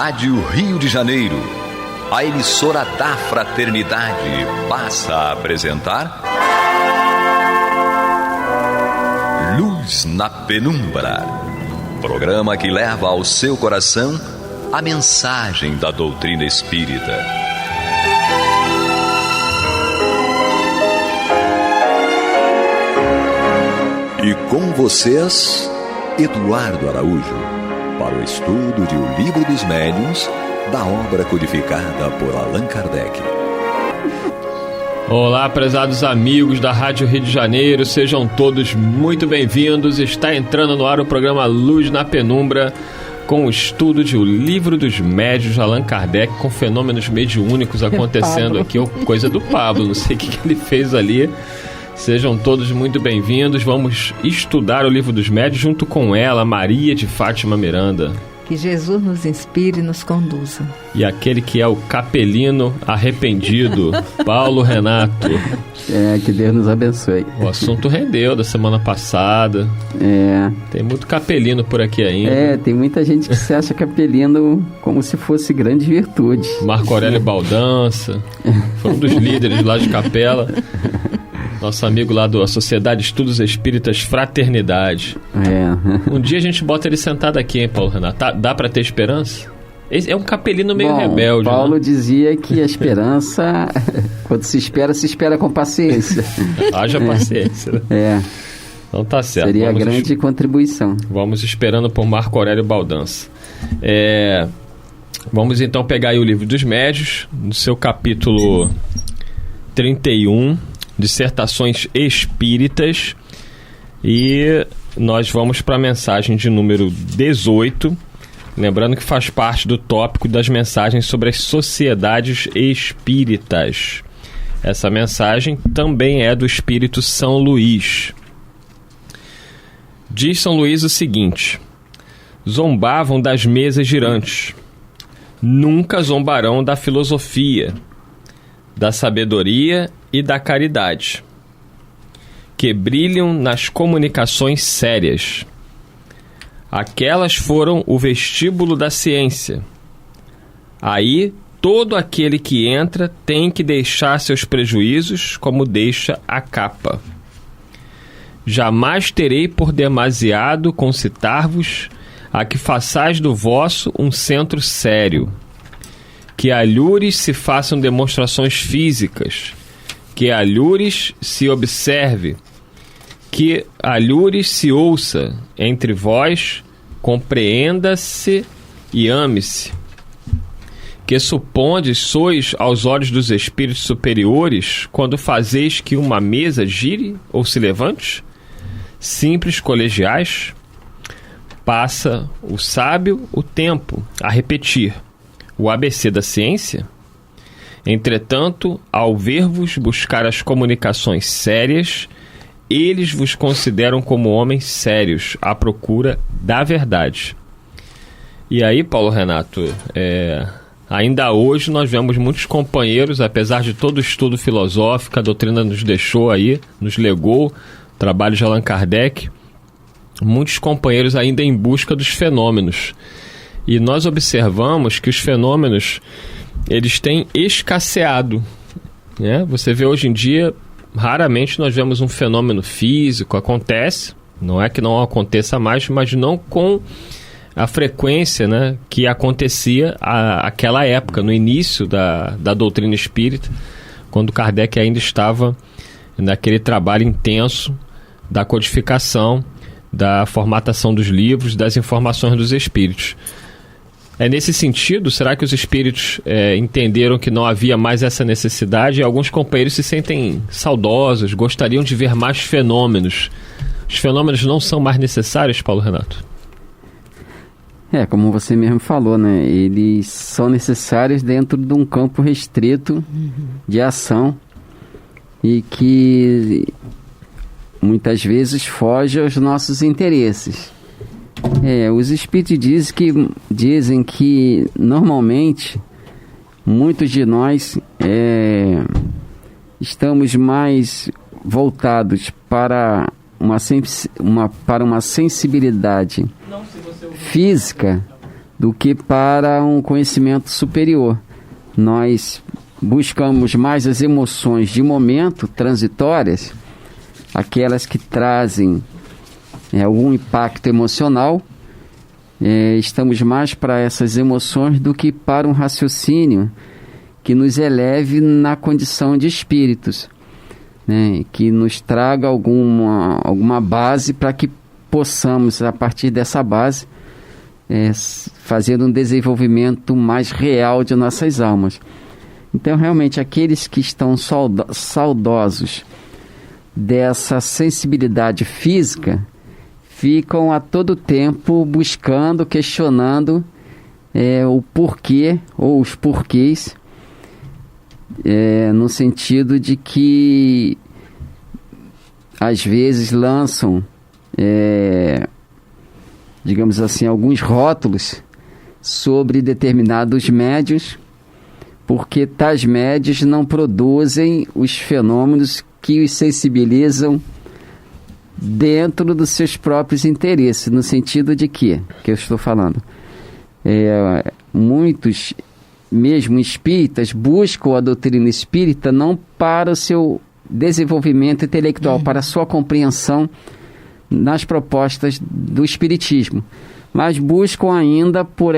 Rádio Rio de Janeiro, a emissora da Fraternidade, passa a apresentar Luz na Penumbra, programa que leva ao seu coração a mensagem da doutrina espírita. E com vocês, Eduardo Araújo, para o estudo de O Livro dos Médiuns, da obra codificada por Allan Kardec. Olá, prezados amigos da Rádio Rio de Janeiro, sejam todos muito bem-vindos. Está entrando no ar o programa Luz na Penumbra, com o estudo de O Livro dos Médiuns de Allan Kardec, com fenômenos mediúnicos acontecendo aqui, coisa do Pablo, não sei o que ele fez ali. Sejam todos muito bem-vindos. Vamos estudar o Livro dos Médiuns junto com ela, Maria de Fátima Miranda. Que Jesus nos inspire e nos conduza. E aquele que é o capelino arrependido, Paulo Renato. Que Deus nos abençoe. O assunto rendeu da semana passada. Tem muito capelino por aqui ainda. Tem muita gente que se acha capelino como se fosse grande virtude. Marco Aurélio Baldança, foi um dos líderes lá de capela. Nosso amigo lá da Sociedade de Estudos Espíritas Fraternidade. Um dia a gente bota ele sentado aqui, hein, Paulo Renato? Dá pra ter esperança? É um capelino meio rebelde. Paulo né? dizia que a esperança, quando se espera com paciência. Haja paciência. Então tá certo. Seria a grande contribuição. Vamos esperando por Marco Aurélio Baldança. Vamos então pegar aí o Livro dos Médiuns, no seu capítulo 31... Dissertações Espíritas, e nós vamos para a mensagem de número 18, lembrando que faz parte do tópico das mensagens sobre as sociedades espíritas. Essa mensagem também é do Espírito São Luís. Diz São Luís o seguinte: zombavam das mesas girantes, nunca zombarão da filosofia, da sabedoria e da caridade, que brilham nas comunicações sérias. Aquelas foram o vestíbulo da ciência. Aí, todo aquele que entra tem que deixar seus prejuízos como deixa a capa. Jamais terei por demasiado concitar-vos a que façais do vosso um centro sério, que alhures se façam demonstrações físicas, que alhures se observe, que alhures se ouça, entre vós compreenda-se e ame-se, que supondes sois aos olhos dos espíritos superiores quando fazeis que uma mesa gire ou se levante? Simples colegiais? Passa o sábio o tempo a repetir o ABC da ciência? Entretanto, ao ver-vos buscar as comunicações sérias, eles vos consideram como homens sérios à procura da verdade. E aí, Paulo Renato, ainda hoje nós vemos muitos companheiros, apesar de todo o estudo filosófico, a doutrina nos deixou aí, nos legou, o trabalho de Allan Kardec, muitos companheiros ainda em busca dos fenômenos. E nós observamos que os fenômenos, eles têm escasseado, né? Você vê hoje em dia, raramente nós vemos um fenômeno físico, acontece, não é que não aconteça mais, mas não com a frequência, né, que acontecia aquela época, no início da doutrina espírita, quando Kardec ainda estava naquele trabalho intenso da codificação, da formatação dos livros, das informações dos espíritos. Nesse sentido, será que os espíritos entenderam que não havia mais essa necessidade? E alguns companheiros se sentem saudosos, gostariam de ver mais fenômenos. Os fenômenos não são mais necessários, Paulo Renato? Como você mesmo falou, né? Eles são necessários dentro de um campo restrito de ação e que muitas vezes foge aos nossos interesses. Os espíritos dizem que normalmente muitos de nós estamos mais voltados para uma sensibilidade física do que para um conhecimento superior. Nós buscamos mais as emoções de momento, transitórias, aquelas que trazem algum impacto emocional. Estamos mais para essas emoções do que para um raciocínio que nos eleve na condição de espíritos, né? Que nos traga alguma base para que possamos, a partir dessa base, fazer um desenvolvimento mais real de nossas almas. Então, realmente, aqueles que estão saudosos dessa sensibilidade física ficam a todo tempo buscando, questionando o porquê ou os porquês, no sentido de que às vezes lançam, digamos assim, alguns rótulos sobre determinados médiuns, porque tais médiuns não produzem os fenômenos que os sensibilizam dentro dos seus próprios interesses, no sentido de que eu estou falando, muitos, mesmo espíritas, buscam a doutrina espírita não para o seu desenvolvimento intelectual, para a sua compreensão nas propostas do espiritismo, mas buscam ainda por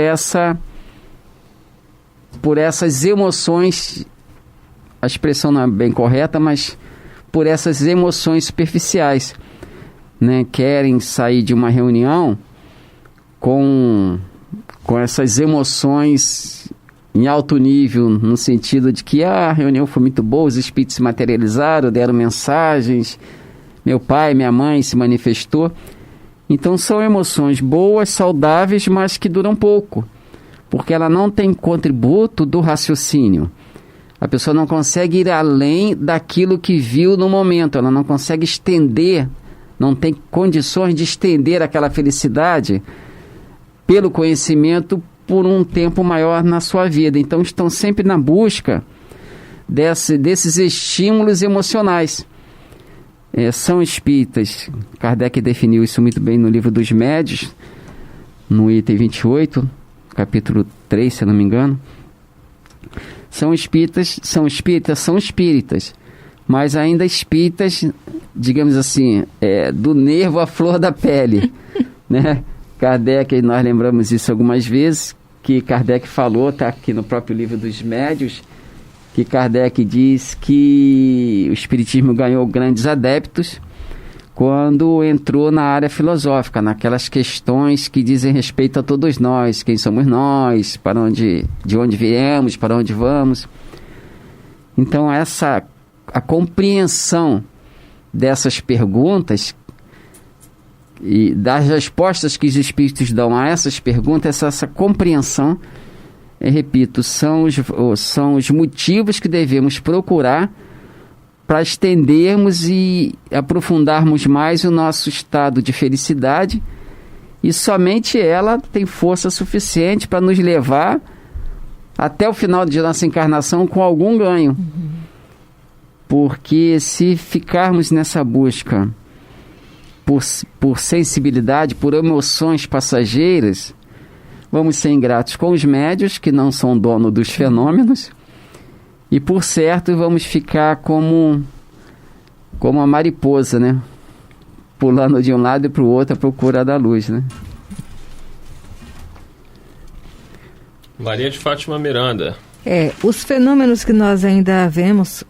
essas emoções, a expressão não é bem correta, mas por essas emoções superficiais, né? Querem sair de uma reunião com essas emoções em alto nível, no sentido de que a reunião foi muito boa, os espíritos se materializaram, deram mensagens, meu pai, minha mãe se manifestou. Então são emoções boas, saudáveis, mas que duram pouco, porque ela não tem contributo do raciocínio. A pessoa não consegue ir além daquilo que viu no momento, ela não consegue estender, não tem condições de estender aquela felicidade pelo conhecimento por um tempo maior na sua vida. Então estão sempre na busca desses estímulos emocionais. São espíritas, Kardec definiu isso muito bem no Livro dos Médiuns, no item 28, capítulo 3, se eu não me engano. São espíritas, mas ainda espíritas, digamos assim, do nervo à flor da pele, né? Kardec, nós lembramos isso algumas vezes, que Kardec falou, está aqui no próprio Livro dos Médiuns, que Kardec diz que o Espiritismo ganhou grandes adeptos quando entrou na área filosófica, naquelas questões que dizem respeito a todos nós, quem somos nós, de onde viemos, para onde vamos. Então a compreensão dessas perguntas e das respostas que os espíritos dão a essas perguntas, essa compreensão, repito, são os motivos que devemos procurar para estendermos e aprofundarmos mais o nosso estado de felicidade, e somente ela tem força suficiente para nos levar até o final de nossa encarnação com algum ganho. Porque se ficarmos nessa busca por sensibilidade, por emoções passageiras, vamos ser ingratos com os médiuns, que não são dono dos fenômenos, e por certo vamos ficar como a mariposa, né? Pulando de um lado e para o outro à procura da luz, né? Maria de Fátima Miranda. Os fenômenos que nós ainda vemos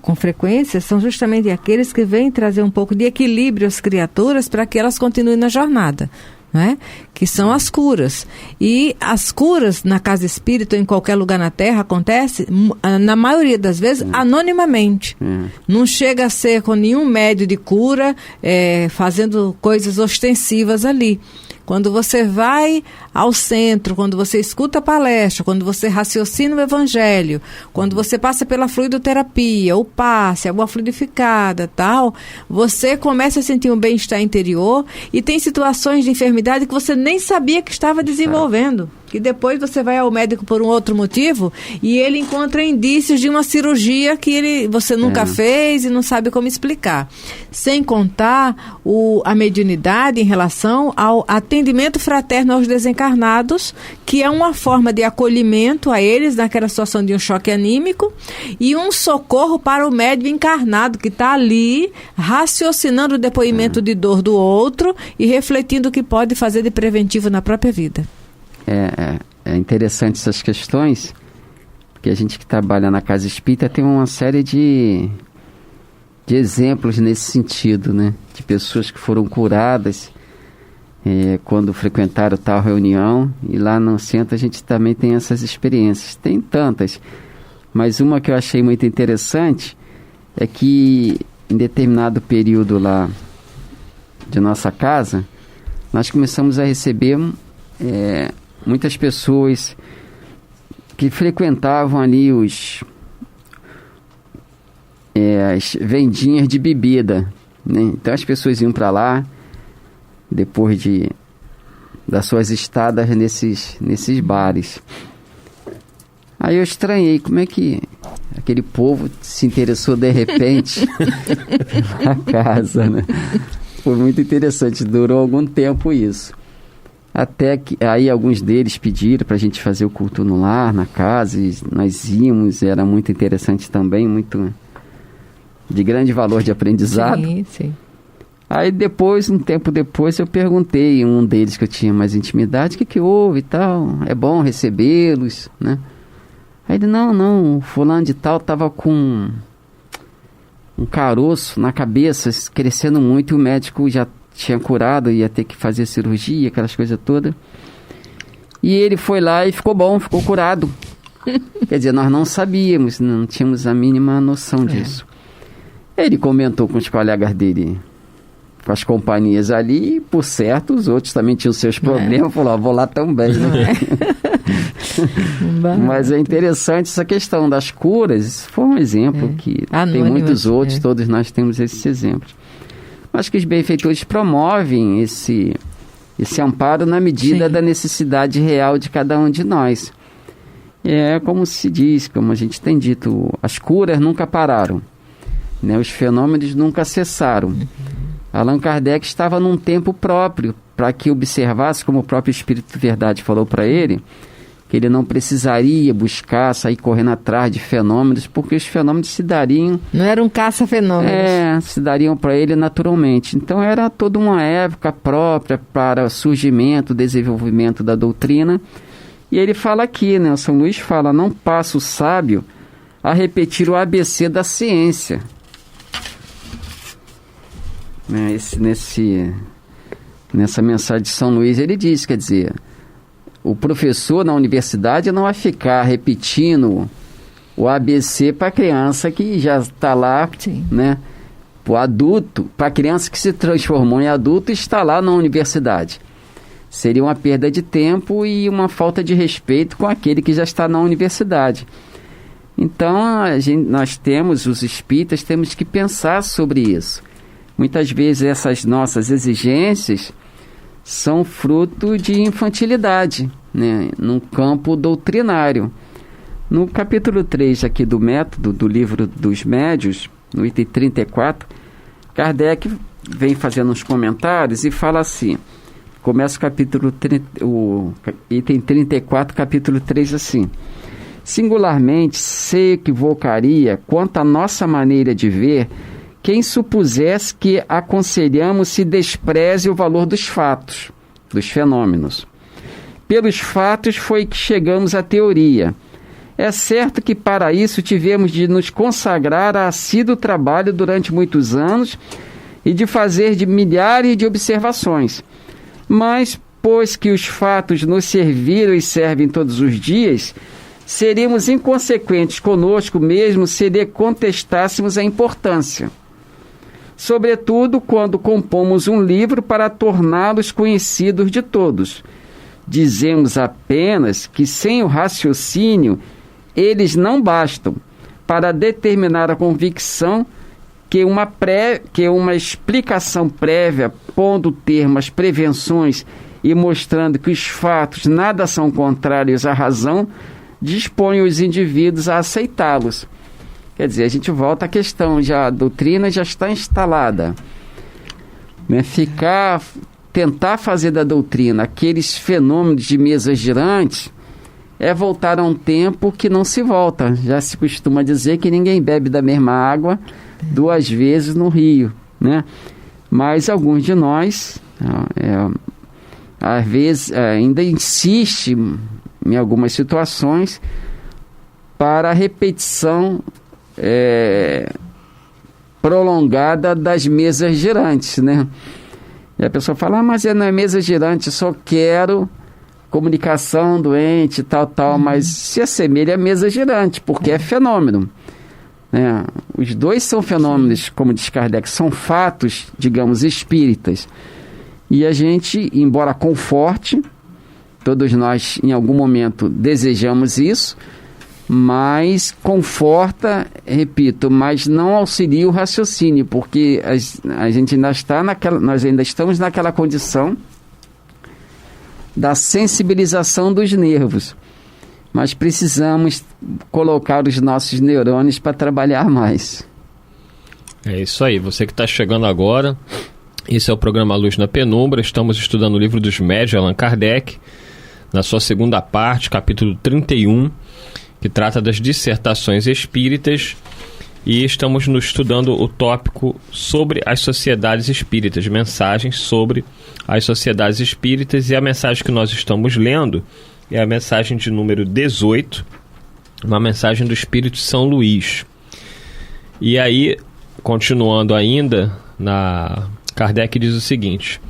com frequência são justamente aqueles que vêm trazer um pouco de equilíbrio às criaturas para que elas continuem na jornada, né? Que são as curas. E as curas na casa espírita ou em qualquer lugar na Terra acontece, na maioria das vezes, anonimamente. Não chega a ser com nenhum médio de cura, fazendo coisas ostensivas ali. Quando você vai ao centro, quando você escuta a palestra, quando você raciocina o evangelho, quando você passa pela fluidoterapia, o passe, a água fluidificada, tal, você começa a sentir um bem-estar interior e tem situações de enfermidade que você nem sabia que estava desenvolvendo, que depois você vai ao médico por um outro motivo e ele encontra indícios de uma cirurgia que você nunca fez e não sabe como explicar. Sem contar a mediunidade em relação ao atendimento fraterno aos desencarnados, que é uma forma de acolhimento a eles naquela situação de um choque anímico e um socorro para o médium encarnado que está ali raciocinando o depoimento de dor do outro e refletindo o que pode fazer de preventivo na própria vida. É interessante essas questões, porque a gente que trabalha na Casa Espírita tem uma série de exemplos nesse sentido, né? De pessoas que foram curadas quando frequentaram tal reunião, e lá no centro a gente também tem essas experiências. Tem tantas, mas uma que eu achei muito interessante é que em determinado período lá de nossa casa, nós começamos a receber muitas pessoas que frequentavam ali as vendinhas de bebida, né? Então as pessoas iam para lá depois das suas estadas nesses bares. Aí eu estranhei como é que aquele povo se interessou de repente pela casa, né? Foi muito interessante, durou algum tempo isso. Até que aí alguns deles pediram para a gente fazer o culto no lar, na casa, e nós íamos, era muito interessante também, muito de grande valor de aprendizado. Sim, sim. Aí depois, um tempo depois, eu perguntei a um deles que eu tinha mais intimidade, o que houve e tal, é bom recebê-los, né? Aí ele, não, fulano de tal estava com um caroço na cabeça, crescendo muito, e o médico já tinha curado, ia ter que fazer cirurgia, aquelas coisas todas. E ele foi lá e ficou bom, ficou curado. Quer dizer, nós não sabíamos, não tínhamos a mínima noção disso. Ele comentou com os colegas dele, com as companhias ali, e por certo, os outros também tinham seus problemas, falou, vou lá também. Né? Mas é interessante essa questão das curas, isso foi um exemplo que tem muitos outros, todos nós temos esses exemplos. Acho que os benfeitores promovem esse amparo na medida da necessidade real de cada um de nós. É como se diz, como a gente tem dito, as curas nunca pararam, né? Os fenômenos nunca cessaram. Allan Kardec estava num tempo próprio para que observasse, como o próprio Espírito de Verdade falou para ele, que ele não precisaria buscar, sair correndo atrás de fenômenos, porque os fenômenos se dariam... Não era um caça-fenômenos. Se dariam para ele naturalmente. Então era toda uma época própria para o surgimento, desenvolvimento da doutrina. E ele fala aqui, né? O São Luís fala, não passa o sábio a repetir o ABC da ciência. Nessa mensagem de São Luís ele diz, quer dizer... O professor na universidade não vai ficar repetindo o ABC para a criança que já está lá, né? Para o adulto, para a criança que se transformou em adulto e está lá na universidade. Seria uma perda de tempo e uma falta de respeito com aquele que já está na universidade. Então, nós temos, os espíritas, temos que pensar sobre isso. Muitas vezes essas nossas exigências são fruto de infantilidade, né, no campo doutrinário. No capítulo 3 aqui do método, do livro dos médiuns, no item 34, Kardec vem fazendo uns comentários e fala assim, começa o item 34, capítulo 3 assim, singularmente se equivocaria quanto à nossa maneira de ver quem supusesse que aconselhamos se despreze o valor dos fatos, dos fenômenos. Pelos fatos foi que chegamos à teoria. É certo que para isso tivemos de nos consagrar a assíduo trabalho durante muitos anos e de fazer de milhares de observações. Mas, pois que os fatos nos serviram e servem todos os dias, seríamos inconsequentes conosco mesmo se lhe contestássemos a importância. Sobretudo quando compomos um livro para torná-los conhecidos de todos. Dizemos apenas que sem o raciocínio eles não bastam para determinar a convicção que uma explicação prévia, pondo termo às prevenções e mostrando que os fatos nada são contrários à razão, dispõe os indivíduos a aceitá-los. Quer dizer, a gente volta à questão, a doutrina já está instalada. Né? Tentar fazer da doutrina aqueles fenômenos de mesas girantes é voltar a um tempo que não se volta. Já se costuma dizer que ninguém bebe da mesma água 2 vezes no rio, né? Mas alguns de nós, às vezes, ainda insiste em algumas situações para a repetição prolongada das mesas girantes, né? E a pessoa fala, mas não é mesa girante, eu só quero comunicação doente, tal, mas se assemelha à mesa girante, porque é fenômeno. Né? Os dois são fenômenos, como diz Kardec, são fatos, digamos, espíritas. E a gente, embora conforte, todos nós em algum momento desejamos isso, mas conforta, repito, mas não auxilia o raciocínio, porque a gente ainda está nós ainda estamos naquela condição da sensibilização dos nervos, mas precisamos colocar os nossos neurônios para trabalhar mais. É isso aí, você que está chegando agora, esse é o programa Luz na Penumbra, estamos estudando o Livro dos Médiuns de Allan Kardec, na sua segunda parte, capítulo 31, que trata das dissertações espíritas, e estamos estudando o tópico sobre as sociedades espíritas, mensagens sobre as sociedades espíritas, e a mensagem que nós estamos lendo é a mensagem de número 18, uma mensagem do Espírito São Luís. E aí, continuando ainda, Kardec diz o seguinte: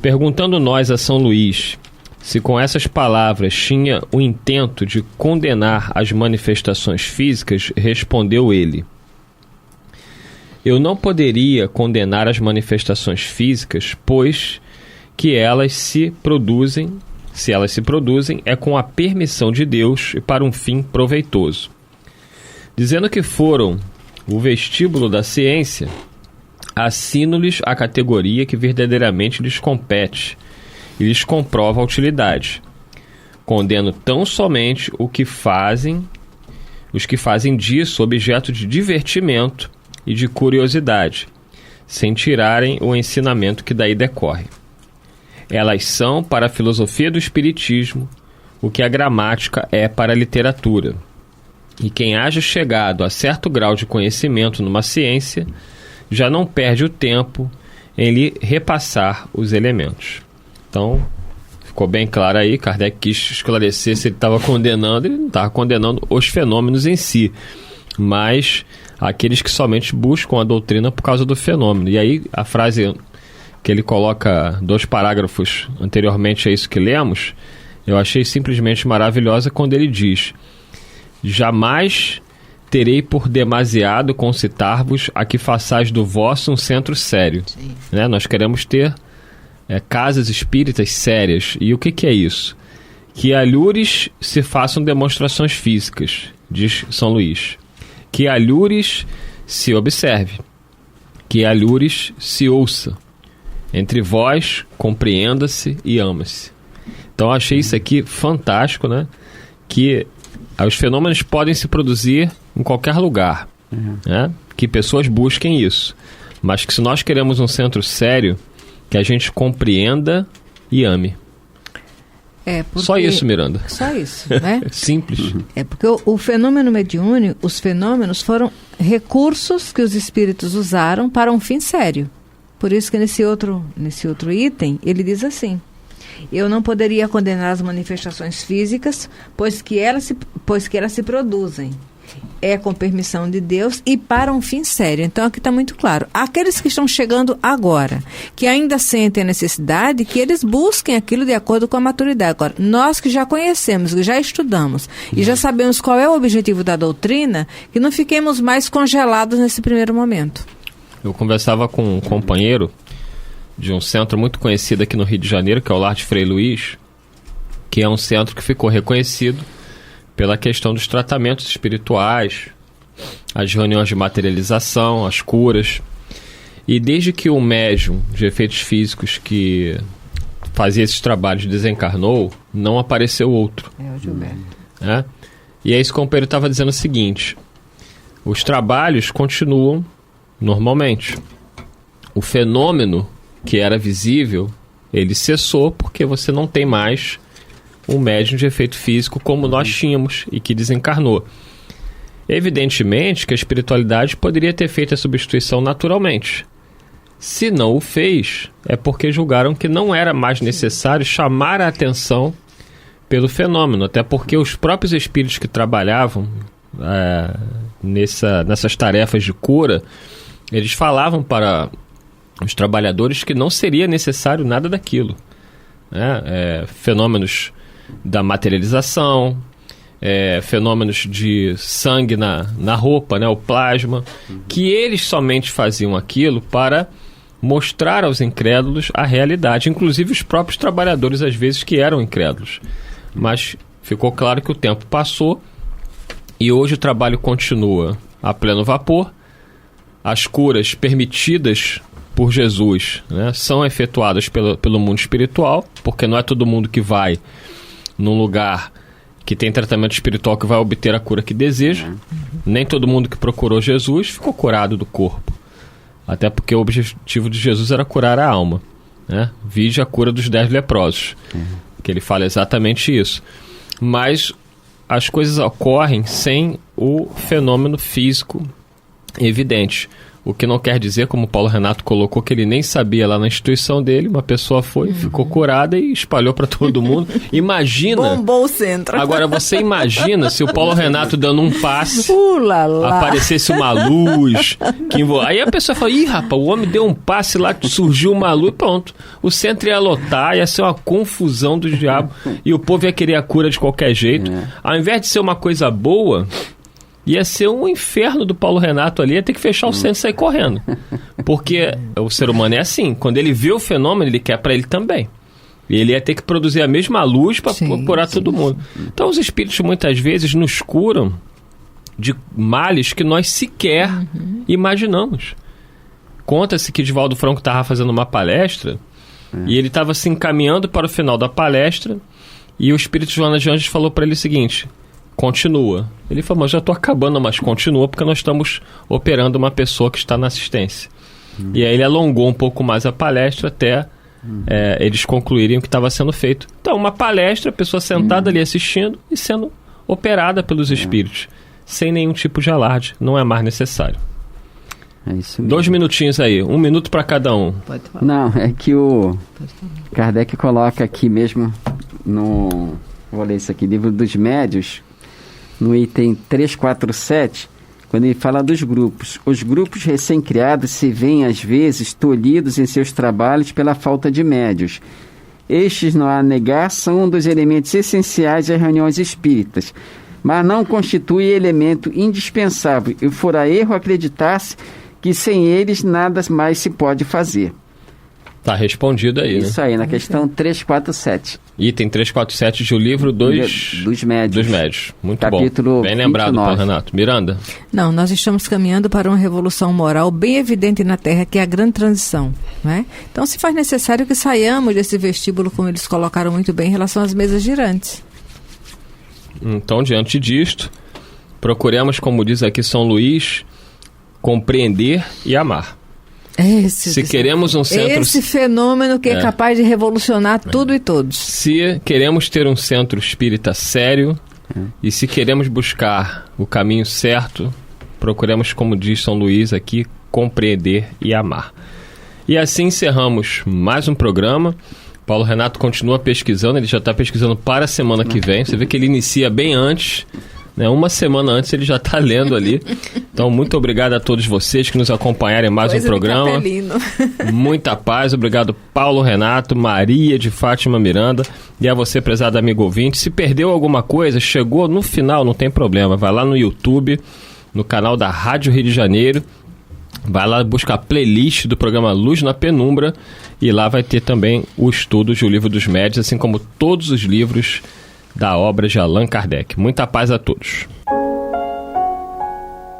perguntando nós a São Luís se com essas palavras tinha o intento de condenar as manifestações físicas, respondeu ele: eu não poderia condenar as manifestações físicas, pois que elas se produzem, é com a permissão de Deus e para um fim proveitoso. Dizendo que foram o vestíbulo da ciência, assino-lhes a categoria que verdadeiramente lhes compete e lhes comprova a utilidade. Condeno tão somente os que fazem disso objeto de divertimento e de curiosidade, sem tirarem o ensinamento que daí decorre. Elas são para a filosofia do espiritismo o que a gramática é para a literatura. E quem haja chegado a certo grau de conhecimento numa ciência já não perde o tempo em lhe repassar os elementos. Então, ficou bem claro aí, Kardec quis esclarecer se ele estava condenando, ele não estava condenando os fenômenos em si, mas aqueles que somente buscam a doutrina por causa do fenômeno. E aí a frase que ele coloca 2 parágrafos anteriormente a isso que lemos, eu achei simplesmente maravilhosa quando ele diz: jamais terei por demasiado concitar-vos a que façais do vosso um centro sério. Né? Nós queremos ter casas espíritas sérias. E o que é isso? Que alhures se façam demonstrações físicas, diz São Luís. Que alhures se observe. Que alhures se ouça. Entre vós, compreenda-se e ama-se. Então, achei isso aqui fantástico, né? Que os fenômenos podem se produzir em qualquer lugar, né? Que pessoas busquem isso. Mas que se nós queremos um centro sério, que a gente compreenda e ame. Só isso, Miranda. Só isso, né? Simples. É porque o fenômeno mediúnico, os fenômenos foram recursos que os espíritos usaram para um fim sério. Por isso que nesse outro item, ele diz assim: eu não poderia condenar as manifestações físicas, pois que elas se produzem. É com permissão de Deus e para um fim sério. Então aqui está muito claro. Aqueles que estão chegando agora, que ainda sentem a necessidade, que eles busquem aquilo de acordo com a maturidade. Agora, nós que já conhecemos, que já estudamos e já sabemos qual é o objetivo da doutrina, que não fiquemos mais congelados nesse primeiro momento. Eu conversava com um companheiro de um centro muito conhecido aqui no Rio de Janeiro, que é o Lar de Frei Luís, que é um centro que ficou reconhecido pela questão dos tratamentos espirituais, as reuniões de materialização, as curas. E desde que o médium de efeitos físicos que fazia esses trabalhos desencarnou, não apareceu outro. É o Gilberto. Né? E aí esse companheiro estava dizendo o seguinte: os trabalhos continuam normalmente. O fenômeno que era visível, ele cessou porque você não tem mais um médium de efeito físico como nós tínhamos e que desencarnou. Evidentemente que a espiritualidade poderia ter feito a substituição naturalmente. Se não o fez, é porque julgaram que não era mais necessário chamar a atenção pelo fenômeno, até porque os próprios espíritos que trabalhavam nessas tarefas de cura, eles falavam para os trabalhadores que não seria necessário nada daquilo. Fenômenos da materialização, fenômenos de sangue na roupa, o plasma, que eles somente faziam aquilo para mostrar aos incrédulos a realidade, inclusive os próprios trabalhadores às vezes que eram incrédulos. Mas ficou claro que o tempo passou e hoje o trabalho continua a pleno vapor. As curas permitidas por Jesus, são efetuadas pelo mundo espiritual, porque não é todo mundo que vai num lugar que tem tratamento espiritual que vai obter a cura que deseja. Nem todo mundo que procurou Jesus ficou curado do corpo. Até porque o objetivo de Jesus era curar a alma. Vide a cura dos 10 leprosos, que ele fala exatamente isso. Mas as coisas ocorrem sem o fenômeno físico evidente. O que não quer dizer, como o Paulo Renato colocou, que ele nem sabia lá na instituição dele, uma pessoa foi, ficou curada e espalhou para todo mundo. Imagina... Bombou o centro. Agora, você imagina se o Paulo Renato dando um passe, lá. aparecesse uma luz, aí a pessoa fala, ih, rapaz, o homem deu um passe lá, surgiu uma luz, pronto. O centro ia lotar, ia ser uma confusão do diabo, e o povo ia querer a cura de qualquer jeito. Ao invés de ser uma coisa boa... ia ser um inferno do Paulo Renato ali, ia ter que fechar o centro e sair correndo. Porque o ser humano é assim, quando ele vê o fenômeno, ele quer para ele também. E ele ia ter que produzir a mesma luz para curar todo mundo. Então os espíritos muitas vezes nos curam de males que nós sequer imaginamos. Conta-se que Divaldo Franco estava fazendo uma palestra e ele estava se encaminhando para o final da palestra e o espírito Joana de Anjos falou para ele o seguinte... continua. Ele falou, mas já estou acabando, mas continua porque nós estamos operando uma pessoa que está na assistência. E aí ele alongou um pouco mais a palestra até eles concluírem o que estava sendo feito. Então, uma palestra, a pessoa sentada ali assistindo e sendo operada pelos espíritos, sem nenhum tipo de alarde. Não é mais necessário. É isso mesmo. 2 minutinhos aí, 1 minuto para cada um. Pode falar. Não, é que o Kardec coloca aqui mesmo no... vou ler isso aqui, Livro dos Médiuns, no item 347, quando ele fala dos grupos. Os grupos recém-criados se veem, às vezes, tolhidos em seus trabalhos pela falta de médios. Estes, não há a negar, são um dos elementos essenciais das reuniões espíritas, mas não constitui elemento indispensável, e fora erro acreditar-se que sem eles nada mais se pode fazer. Tá respondido aí, Isso aí, na questão 347. Item 347 de O Livro dos Médiuns. Dos Médiuns. Muito Capítulo bom. Bem lembrado, 29. Paulo Renato. Miranda? Não, nós estamos caminhando para uma revolução moral bem evidente na Terra, que é a grande transição. Não é? Então, se faz necessário que saiamos desse vestíbulo, como eles colocaram muito bem, em relação às mesas girantes. Então, diante disto, procuremos, como diz aqui São Luís, compreender e amar. Se queremos um centro... Esse fenômeno que é capaz de revolucionar tudo e todos. Se queremos ter um centro espírita sério e se queremos buscar o caminho certo, procuremos, como diz São Luís aqui, compreender e amar. E assim encerramos mais um programa. Paulo Renato continua pesquisando, ele já está pesquisando para a semana que vem. Você vê que ele inicia bem antes, uma semana antes ele já está lendo ali. Então, muito obrigado a todos vocês que nos acompanharam em mais um programa. Muita paz, obrigado Paulo Renato, Maria de Fátima Miranda e a você, prezado amigo ouvinte. Se perdeu alguma coisa, chegou no final, não tem problema, vai lá no YouTube, no canal da Rádio Rio de Janeiro, vai lá buscar a playlist do programa Luz na Penumbra e lá vai ter também o estudo de O Livro dos Médiuns, assim como todos os livros da obra de Allan Kardec. Muita paz a todos.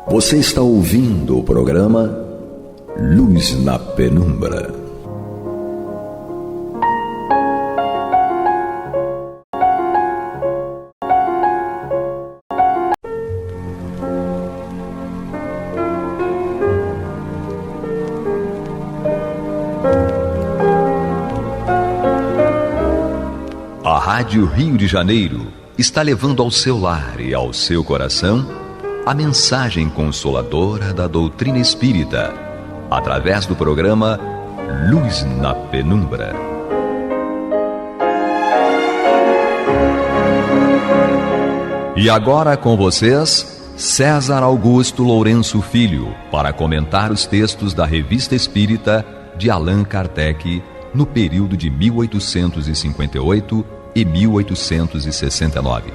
Você está ouvindo o programa Luz na Penumbra. Rádio Rio de Janeiro está levando ao seu lar e ao seu coração a mensagem consoladora da doutrina espírita, através do programa Luz na Penumbra. E agora com vocês, César Augusto Lourenço Filho, para comentar os textos da Revista Espírita de Allan Kardec no período de 1858 e 1869.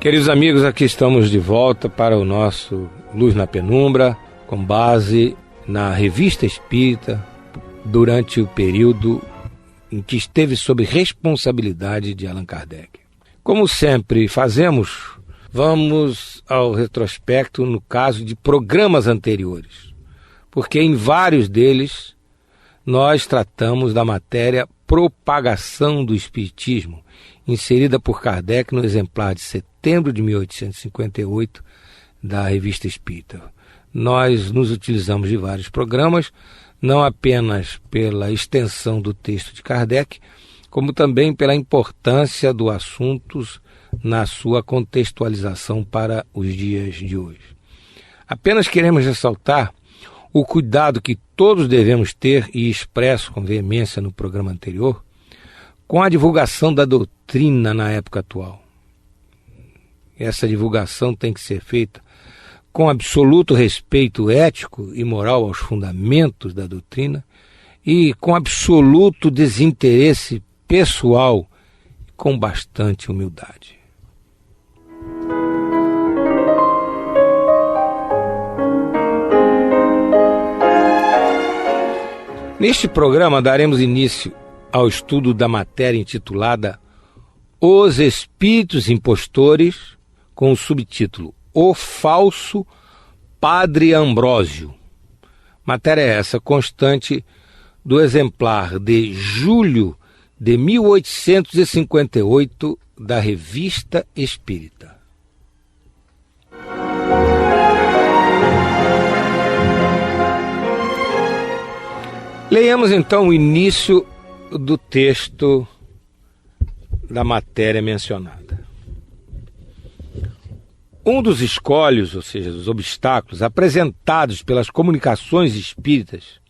Queridos amigos, aqui estamos de volta para o nosso Luz na Penumbra, com base na Revista Espírita, durante o período em que esteve sob responsabilidade de Allan Kardec. Como sempre fazemos, vamos ao retrospecto no caso de programas anteriores, porque em vários deles nós tratamos da matéria propagação do Espiritismo, inserida por Kardec no exemplar de setembro de 1858 da Revista Espírita. Nós nos utilizamos de vários programas, não apenas pela extensão do texto de Kardec, como também pela importância do assunto na sua contextualização para os dias de hoje. Apenas queremos ressaltar o cuidado que todos devemos ter, e expresso com veemência no programa anterior, com a divulgação da doutrina na época atual. Essa divulgação tem que ser feita com absoluto respeito ético e moral aos fundamentos da doutrina e com absoluto desinteresse pessoal e com bastante humildade. Neste programa daremos início ao estudo da matéria intitulada Os Espíritos Impostores, com o subtítulo O Falso Padre Ambrósio. Matéria essa constante do exemplar de julho de 1858 da Revista Espírita. Leiamos então o início do texto da matéria mencionada. Um dos escolhos, ou seja, dos obstáculos apresentados pelas comunicações espíritas,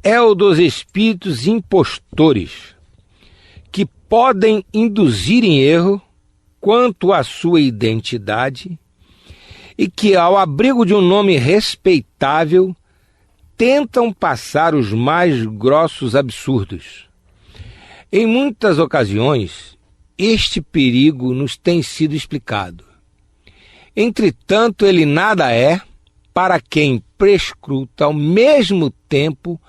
é o dos espíritos impostores, que podem induzir em erro quanto à sua identidade e que, ao abrigo de um nome respeitável, tentam passar os mais grossos absurdos. Em muitas ocasiões, este perigo nos tem sido explicado. Entretanto, ele nada é para quem prescruta ao mesmo tempo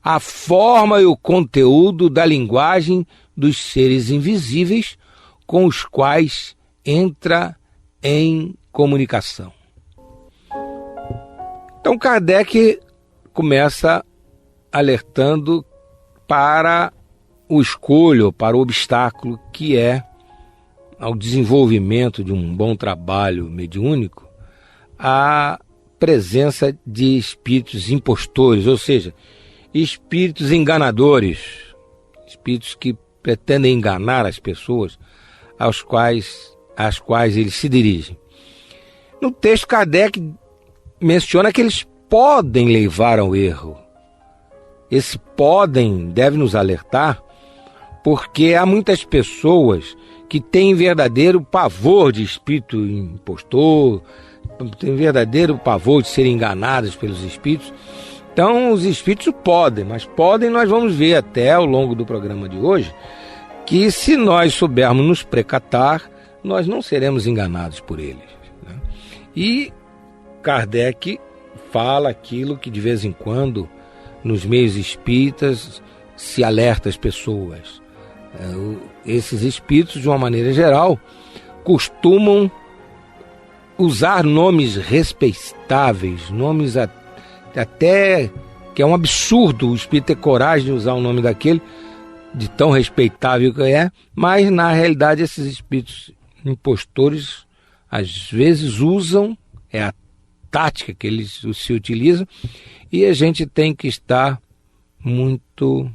a forma e o conteúdo da linguagem dos seres invisíveis com os quais entra em comunicação. Então Kardec começa alertando para o escolho, para o obstáculo que é ao desenvolvimento de um bom trabalho mediúnico, a presença de espíritos impostores, ou seja, espíritos enganadores, espíritos que pretendem enganar as pessoas às quais eles se dirigem. No texto, Kardec menciona que eles podem levar ao erro. Esse podem deve nos alertar, porque há muitas pessoas que têm verdadeiro pavor de espírito impostor, têm verdadeiro pavor de serem enganados pelos espíritos. Então os espíritos podem, mas podem, nós vamos ver até ao longo do programa de hoje, que se nós soubermos nos precatar, nós não seremos enganados por eles, né? E Kardec fala aquilo que de vez em quando nos meios espíritas se alerta as pessoas. Esses espíritos, de uma maneira geral, costumam usar nomes respeitáveis, nomes até que é um absurdo o espírito ter coragem de usar o nome daquele, de tão respeitável que é, mas na realidade esses espíritos impostores às vezes usam, é a tática que eles se utilizam, e a gente tem que estar muito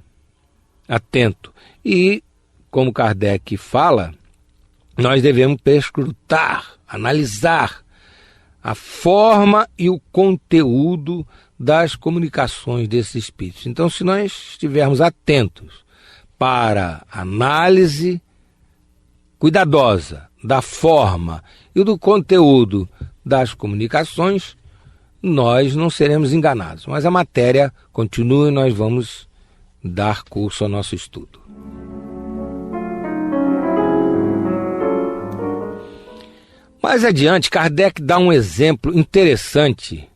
atento. E, como Kardec fala, nós devemos perscrutar, analisar a forma e o conteúdo das comunicações desses espíritos. Então, se nós estivermos atentos para a análise cuidadosa da forma e do conteúdo das comunicações, nós não seremos enganados. Mas a matéria continua e nós vamos dar curso ao nosso estudo. Mais adiante, Kardec dá um exemplo interessante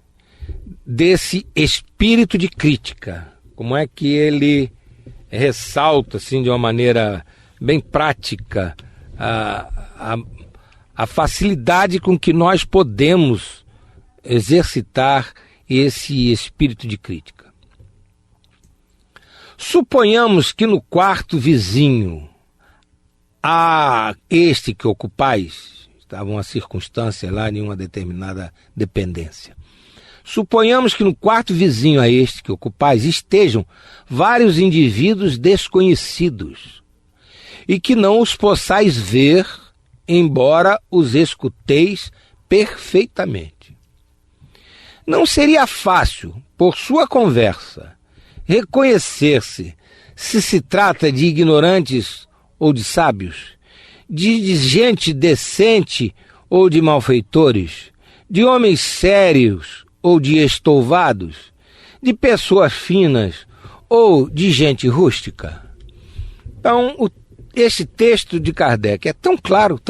desse espírito de crítica. Como é que ele ressalta, assim, de uma maneira bem prática, a facilidade com que nós podemos exercitar esse espírito de crítica. Suponhamos que no quarto vizinho a este que ocupais, estava uma circunstância lá em uma determinada dependência. Suponhamos que no quarto vizinho a este que ocupais estejam vários indivíduos desconhecidos e que não os possais ver, embora os escuteis perfeitamente. Não seria fácil, por sua conversa, reconhecer-se se se trata de ignorantes ou de sábios, de gente decente ou de malfeitores, de homens sérios ou de estouvados, de pessoas finas ou de gente rústica? Então, este texto de Kardec é tão claro,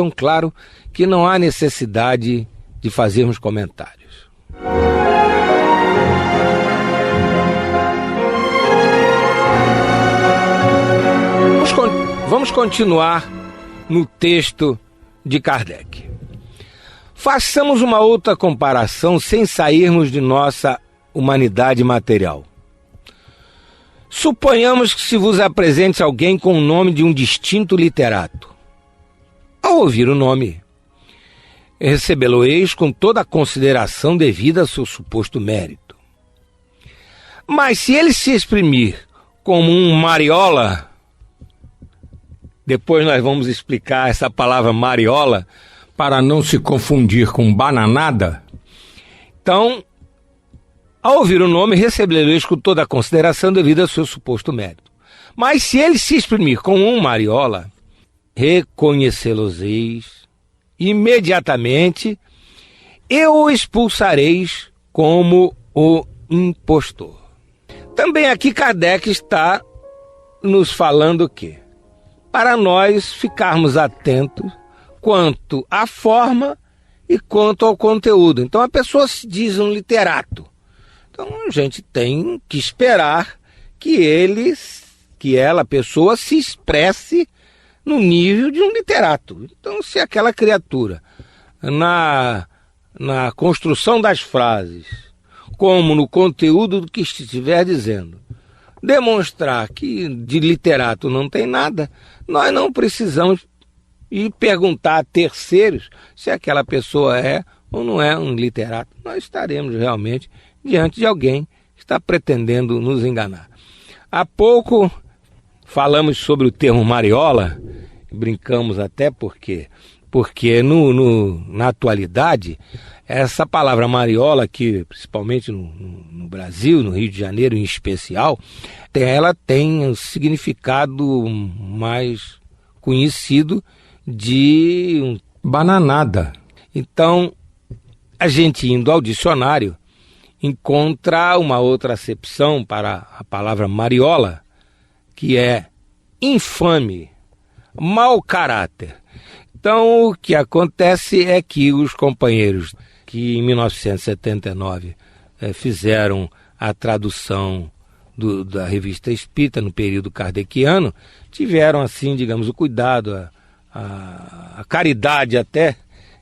que não há necessidade de fazermos comentários. Vamos continuar no texto de Kardec. Façamos uma outra comparação sem sairmos de nossa humanidade material. Suponhamos que se vos apresente alguém com o nome de um distinto literato. Ao ouvir o nome, recebê-lo-eis com toda a consideração devida ao seu suposto mérito. Mas se ele se exprimir como um mariola, depois nós vamos explicar essa palavra mariola para não se confundir com bananada. Então, ao ouvir o nome, recebê-lo-eis com toda a consideração devida ao seu suposto mérito. Mas se ele se exprimir como um mariola, reconhecê-los-eis imediatamente e o expulsareis como o impostor. Também aqui Kardec está nos falando o quê? Para nós ficarmos atentos quanto à forma e quanto ao conteúdo. Então a pessoa se diz um literato. Então a gente tem que esperar que a pessoa se expresse no nível de um literato. Então se aquela criatura, na construção das frases, como no conteúdo do que estiver dizendo, demonstrar que de literato não tem nada, nós não precisamos ir perguntar a terceiros se aquela pessoa é ou não é um literato. Nós estaremos realmente diante de alguém que está pretendendo nos enganar. Há pouco falamos sobre o termo mariola, brincamos até porque na atualidade, essa palavra mariola, que principalmente no Brasil, no Rio de Janeiro em especial, ela tem um significado mais conhecido de bananada. Então, a gente indo ao dicionário, encontra uma outra acepção para a palavra mariola, que é infame, mau caráter. Então, o que acontece é que os companheiros que em 1979 fizeram a tradução da Revista Espírita no período kardeciano, tiveram, assim, digamos, o cuidado, a caridade até,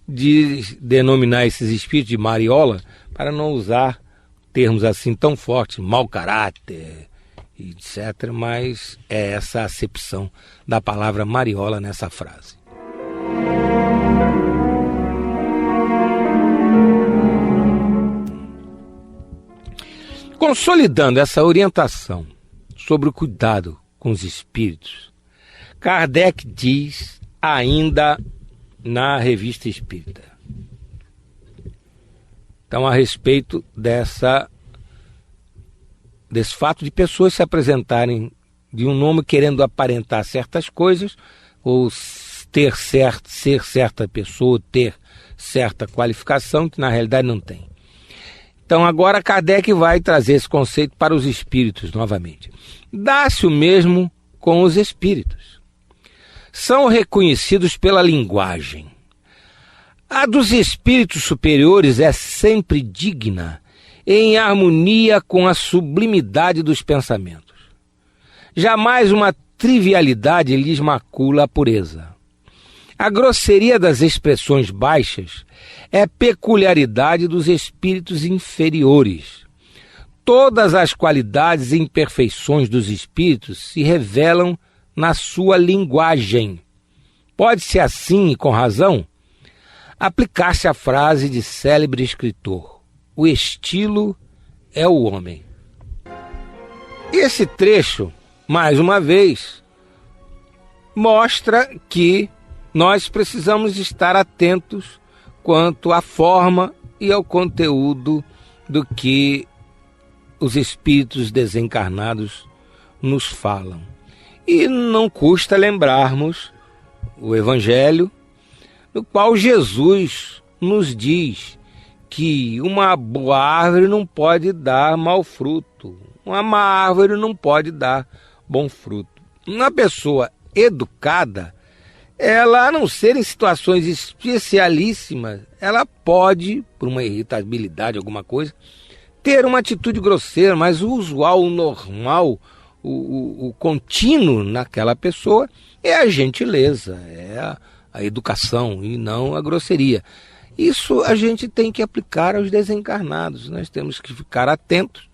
de denominar esses espíritos de mariola, para não usar termos assim tão fortes, mau caráter, etc. Mas é essa a acepção da palavra mariola nessa frase. Consolidando essa orientação sobre o cuidado com os espíritos? Kardec diz ainda na Revista Espírita. Então, a respeito desse fato de pessoas se apresentarem de um nome querendo aparentar certas coisas, ou ser certa pessoa, ter certa qualificação, que na realidade não tem. Então agora Kardec vai trazer esse conceito para os espíritos novamente. Dá-se o mesmo com os espíritos. São reconhecidos pela linguagem. A dos espíritos superiores é sempre digna, em harmonia com a sublimidade dos pensamentos. Jamais uma trivialidade lhes macula a pureza. A grosseria das expressões baixas é peculiaridade dos espíritos inferiores. Todas as qualidades e imperfeições dos espíritos se revelam na sua linguagem. Pode-se assim, e com razão, aplicar-se a frase de célebre escritor: o estilo é o homem. Esse trecho, mais uma vez, mostra que nós precisamos estar atentos quanto à forma e ao conteúdo do que os espíritos desencarnados nos falam. E não custa lembrarmos o Evangelho, no qual Jesus nos diz que uma boa árvore não pode dar mau fruto, uma má árvore não pode dar bom fruto. Uma pessoa educada, ela, a não ser em situações especialíssimas, ela pode, por uma irritabilidade, alguma coisa, ter uma atitude grosseira, mas o usual, o normal, o contínuo naquela pessoa é a gentileza, é a educação e não a grosseria. Isso a gente tem que aplicar aos desencarnados. Nós temos que ficar atentos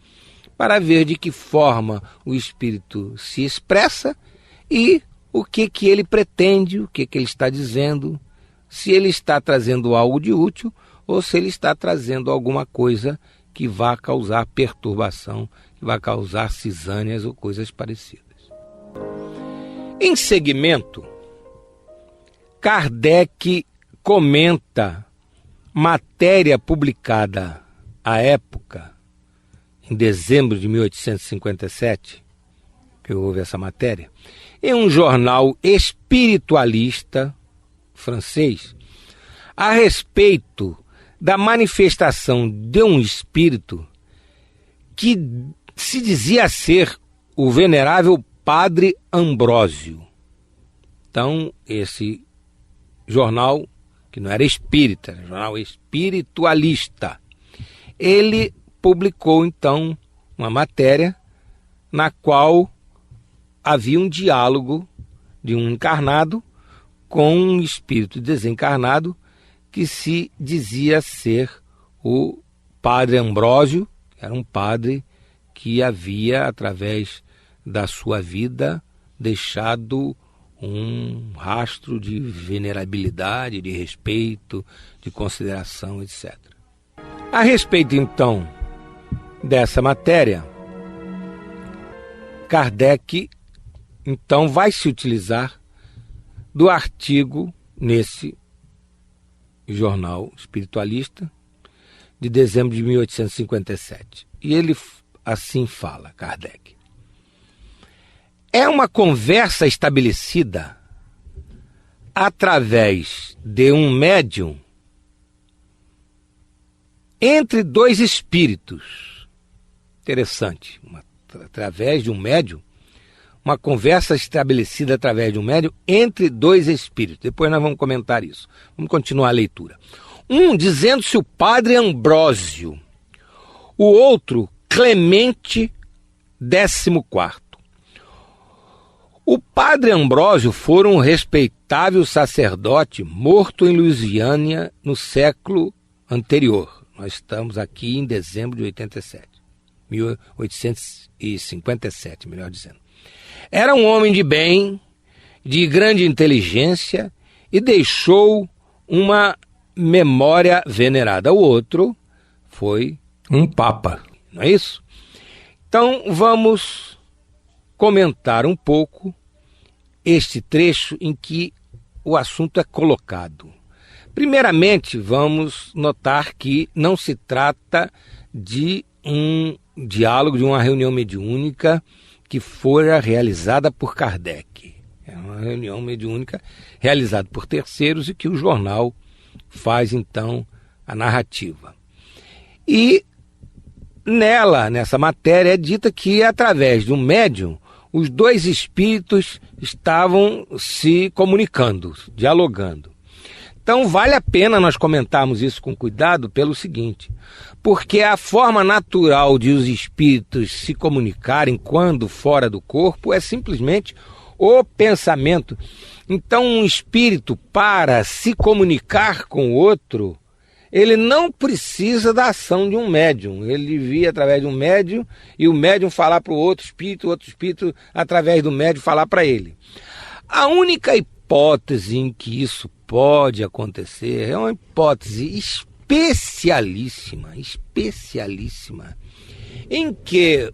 para ver de que forma o espírito se expressa e o que ele pretende, o que ele está dizendo, se ele está trazendo algo de útil ou se ele está trazendo alguma coisa que vá causar perturbação, que vai causar cisâneas ou coisas parecidas. Em seguimento, Kardec comenta matéria publicada à época, em dezembro de 1857, que houve essa matéria, em um jornal espiritualista francês, a respeito da manifestação de um espírito que se dizia ser o venerável Padre Ambrósio. Então, esse jornal, que não era espírita, era um jornal espiritualista, ele publicou, então, uma matéria na qual havia um diálogo de um encarnado com um espírito desencarnado que se dizia ser o Padre Ambrósio, que era um padre que havia, através da sua vida, deixado um rastro de venerabilidade, de respeito, de consideração, etc. A respeito, então, dessa matéria, Kardec, então, vai se utilizar do artigo nesse jornal espiritualista de dezembro de 1857. E ele assim fala, Kardec: é uma conversa estabelecida através de um médium entre dois espíritos. Interessante. Através de um médium, uma conversa estabelecida através de um médium entre dois espíritos. Depois nós vamos comentar isso. Vamos continuar a leitura. Um dizendo-se o Padre Ambrósio, o outro Clemente XIV. O Padre Ambrósio fora um respeitável sacerdote morto em Louisiana no século anterior. Nós estamos aqui em dezembro de 1857, melhor dizendo. Era um homem de bem, de grande inteligência e deixou uma memória venerada. O outro foi um papa, não é isso? Então vamos comentar um pouco este trecho em que o assunto é colocado. Primeiramente, vamos notar que não se trata de um diálogo, de uma reunião mediúnica que fora realizada por Kardec. É uma reunião mediúnica realizada por terceiros e que o jornal faz, então, a narrativa. E nessa matéria, é dita que, através de um médium, os dois espíritos estavam se comunicando, dialogando. Então, vale a pena nós comentarmos isso com cuidado pelo seguinte, porque a forma natural de os espíritos se comunicarem quando fora do corpo é simplesmente o pensamento. Então, um espírito, para se comunicar com o outro, ele não precisa da ação de um médium. Ele via através de um médium e o médium falar para o outro espírito, através do médium, falar para ele. A única hipótese em que isso pode acontecer é uma hipótese especialíssima, em que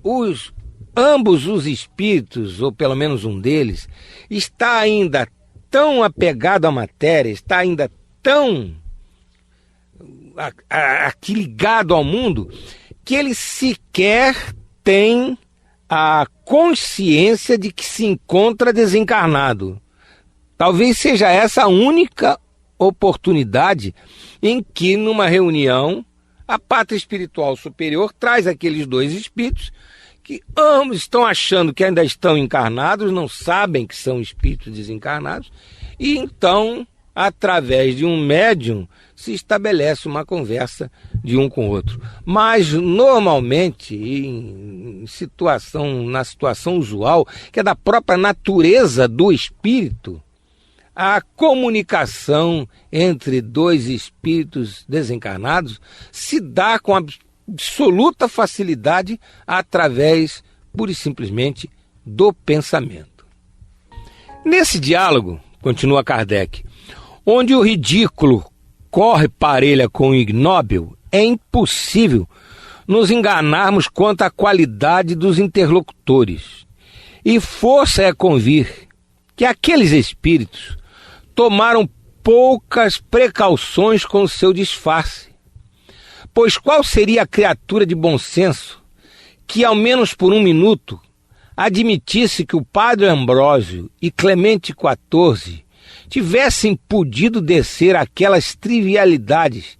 ambos os espíritos, ou pelo menos um deles, está ainda tão apegado à matéria, está ainda tão aqui ligado ao mundo, que ele sequer tem a consciência de que se encontra desencarnado. Talvez seja essa a única oportunidade em que, numa reunião, a pátria espiritual superior traz aqueles dois espíritos que ambos estão achando que ainda estão encarnados, não sabem que são espíritos desencarnados, e então, através de um médium, se estabelece uma conversa de um com o outro. Mas, normalmente, na situação usual, que é da própria natureza do espírito, a comunicação entre dois espíritos desencarnados se dá com absoluta facilidade através, pura e simplesmente, do pensamento. Nesse diálogo, continua Kardec, onde o ridículo corre parelha com o ignóbil, é impossível nos enganarmos quanto à qualidade dos interlocutores. E força é convir que aqueles espíritos tomaram poucas precauções com o seu disfarce. Pois qual seria a criatura de bom senso que, ao menos por um minuto, admitisse que o padre Ambrósio e Clemente XIV tivessem podido descer aquelas trivialidades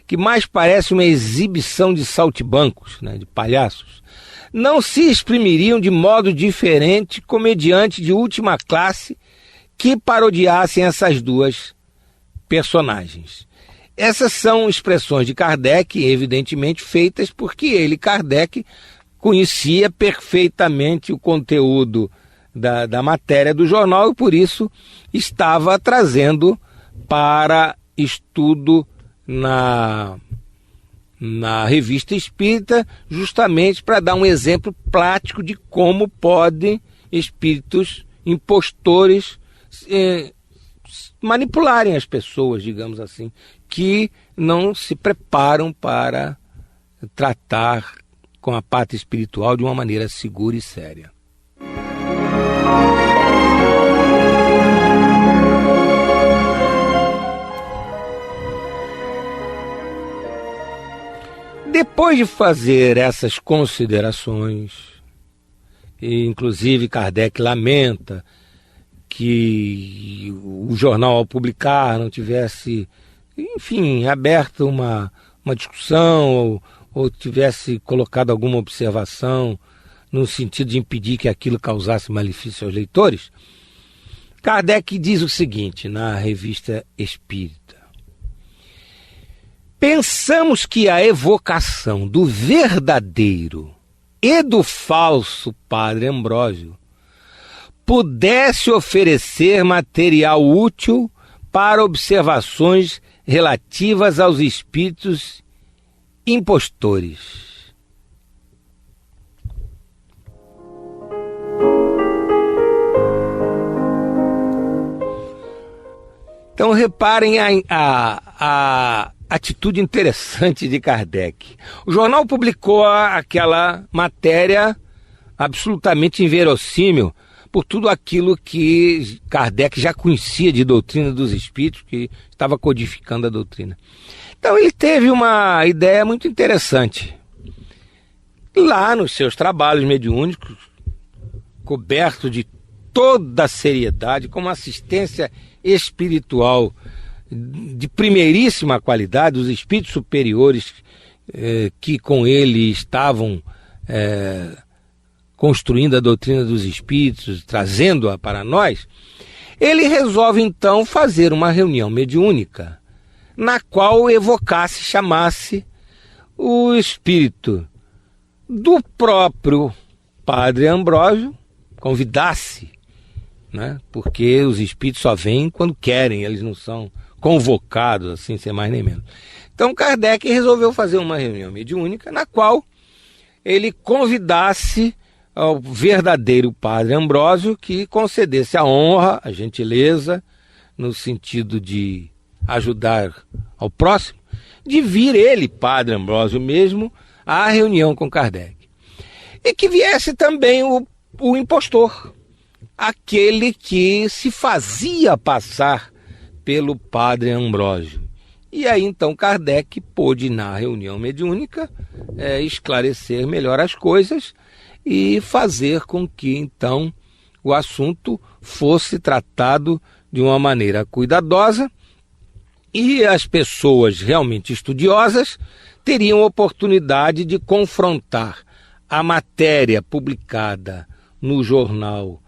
que mais parece uma exibição de saltimbancos, de palhaços, não se exprimiriam de modo diferente comediante de última classe que parodiassem essas duas personagens. Essas são expressões de Kardec, evidentemente feitas porque ele, Kardec, conhecia perfeitamente o conteúdo da matéria do jornal e por isso estava trazendo para estudo na Revista Espírita, justamente para dar um exemplo prático de como podem espíritos impostores manipularem as pessoas, digamos assim, que não se preparam para tratar com a pátria espiritual de uma maneira segura e séria. Depois de fazer essas considerações, e inclusive Kardec lamenta que o jornal, ao publicar, não tivesse, enfim, aberto uma discussão ou tivesse colocado alguma observação no sentido de impedir que aquilo causasse malefício aos leitores, Kardec diz o seguinte na Revista Espírita: pensamos que a evocação do verdadeiro e do falso Padre Ambrósio pudesse oferecer material útil para observações relativas aos espíritos impostores. Então reparem a atitude interessante de Kardec. O jornal publicou aquela matéria absolutamente inverossímil por tudo aquilo que Kardec já conhecia de doutrina dos espíritos, que estava codificando a doutrina. Então ele teve uma ideia muito interessante. Lá nos seus trabalhos mediúnicos, coberto de toda a seriedade, com uma assistência espiritual de primeiríssima qualidade, os espíritos superiores que com ele estavam construindo a doutrina dos espíritos, trazendo-a para nós, ele resolve então fazer uma reunião mediúnica na qual evocasse, chamasse o espírito do próprio Padre Ambrósio, convidasse, né? Porque os espíritos só vêm quando querem, eles não são convocados assim, sem mais nem menos. Então Kardec resolveu fazer uma reunião mediúnica na qual ele convidasse ao verdadeiro Padre Ambrósio que concedesse a honra, a gentileza, no sentido de ajudar ao próximo, de vir ele, Padre Ambrósio mesmo, à reunião com Kardec. E que viesse também o impostor, aquele que se fazia passar pelo Padre Ambrósio. E aí então Kardec pôde, na reunião mediúnica, esclarecer melhor as coisas e fazer com que então o assunto fosse tratado de uma maneira cuidadosa e as pessoas realmente estudiosas teriam oportunidade de confrontar a matéria publicada no jornal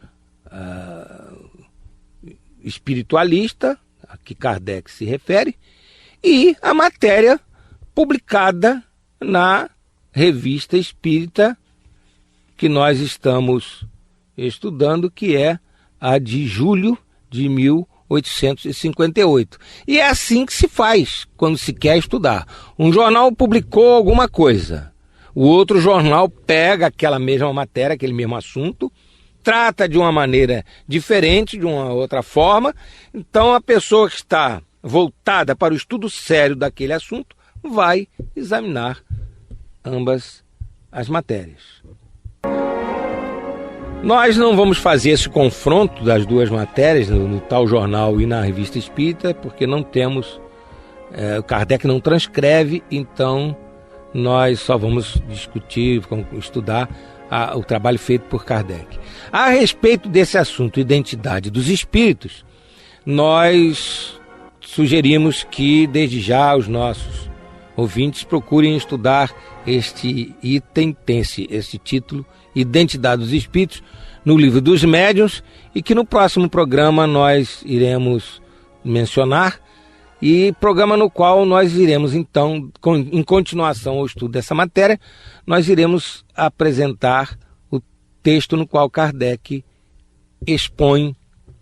espiritualista, a que Kardec se refere, e a matéria publicada na Revista Espírita que nós estamos estudando, que é a de julho de 1858. E é assim que se faz quando se quer estudar. Um jornal publicou alguma coisa, o outro jornal pega aquela mesma matéria, aquele mesmo assunto, trata de uma maneira diferente, de uma outra forma. Então a pessoa que está voltada para o estudo sério daquele assunto vai examinar ambas as matérias. Nós não vamos fazer esse confronto das duas matérias no tal jornal e na Revista Espírita, porque não temos, o Kardec não transcreve, então nós só vamos discutir, estudar o trabalho feito por Kardec. A respeito desse assunto, identidade dos espíritos, nós sugerimos que desde já os nossos ouvintes procurem estudar este item, este título, Identidade dos Espíritos, no Livro dos Médiuns, e que no próximo programa nós iremos mencionar, e programa no qual nós iremos então, em continuação ao estudo dessa matéria, nós iremos apresentar o texto no qual Kardec expõe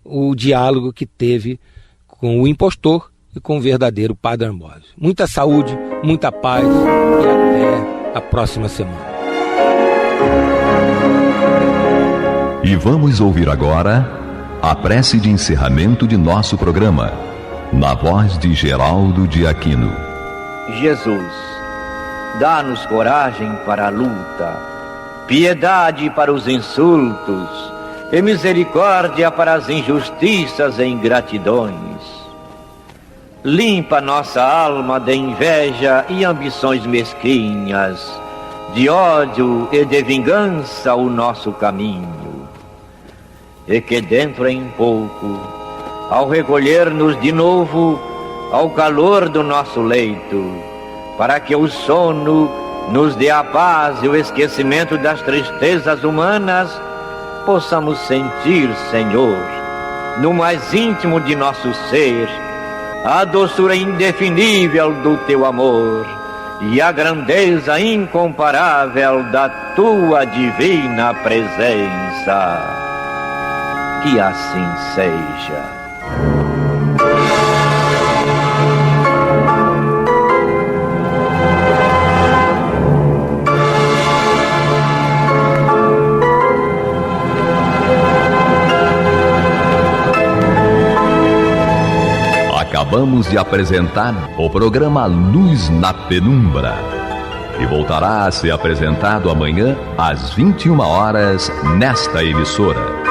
o diálogo que teve com o impostor e com o verdadeiro Padre Ambrósio. Muita saúde, muita paz e até a próxima semana. E vamos ouvir agora a prece de encerramento de nosso programa, na voz de Geraldo de Aquino. Jesus, dá-nos coragem para a luta, piedade para os insultos e misericórdia para as injustiças e ingratidões. Limpa nossa alma de inveja e ambições mesquinhas, de ódio e de vingança o nosso caminho. E que dentro em pouco, ao recolher-nos de novo ao calor do nosso leito, para que o sono nos dê a paz e o esquecimento das tristezas humanas, possamos sentir, Senhor, no mais íntimo de nosso ser, a doçura indefinível do Teu amor e a grandeza incomparável da Tua divina presença. Que assim seja. Acabamos de apresentar o programa Luz na Penumbra, e voltará a ser apresentado amanhã às 21 horas nesta emissora.